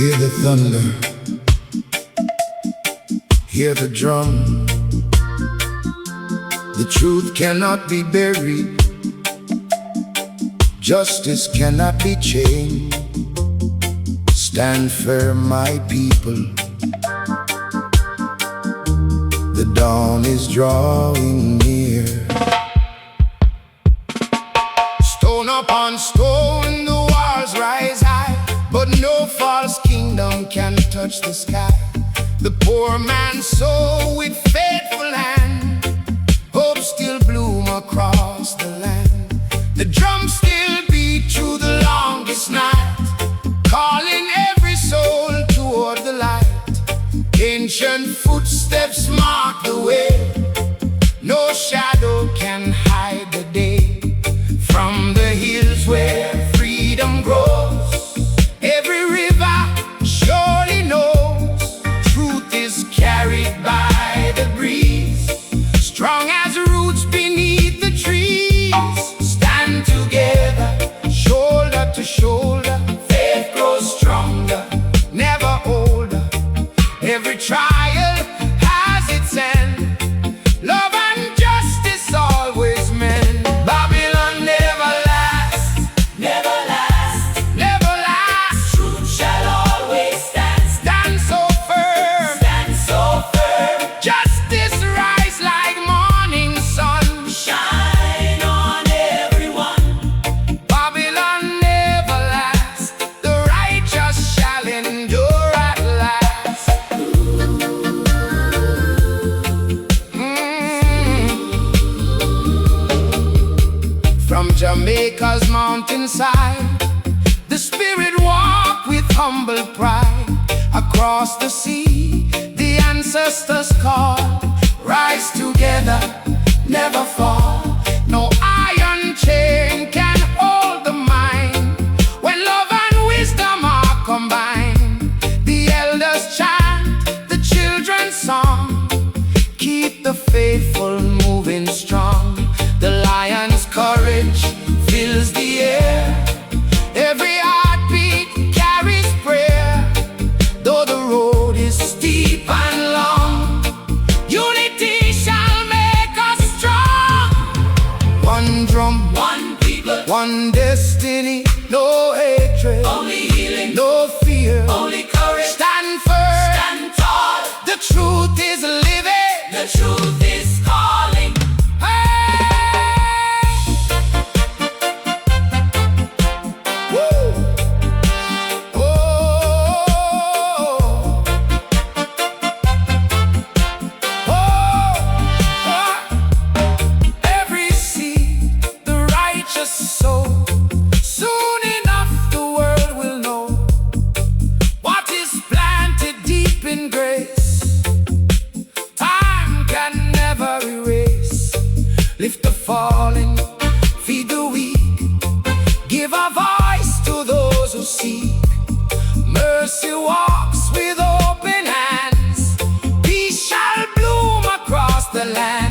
Hear the thunder, hear the drum. The truth cannot be buried, justice cannot be chained. Stand firm, my people, the dawn is drawing near. Stone upon stone the walls rise high, but no false kingdom can touch the sky. The poor man sow with faithful hand, hope still bloom across the land. The drums still beat through the longest night, calling every soul toward the light. Ancient footsteps mark the way, no shadow can hide the day. From the hills where freedom grows, every river surely knows truth is carried by the breeze. Strong as roots beneath the trees, stand together, shoulder to shoulder. Faith grows stronger, never older. Every trial has its end, love and justice always mend. Babylon never lasts, never lasts, never lasts. Truth shall always stand, stand so firm, stand so firm. Justice rise like morning sun, shine on everyone. Babylon never lasts, the righteous shall endure at last. From Jamaica's mountainside, the spirit walk with humble pride. Across the sea, the ancestors call, rise together, never fall. No iron chain can hold the mind, when love and wisdom are combined. The elders chant the children's song, keep the faithful moving strong. The lion's courage fills the air, every heartbeat carries prayer. Though the road is steep and long, unity shall make us strong. One drum, one people, one destiny. No hatred, only healing. No fear, only courage. Stand firm, stand tall. The truth is living, the truth is calling. Lift the fallen, feed the weak, give a voice to those who seek. Mercy walks with open hands, peace shall bloom across the land.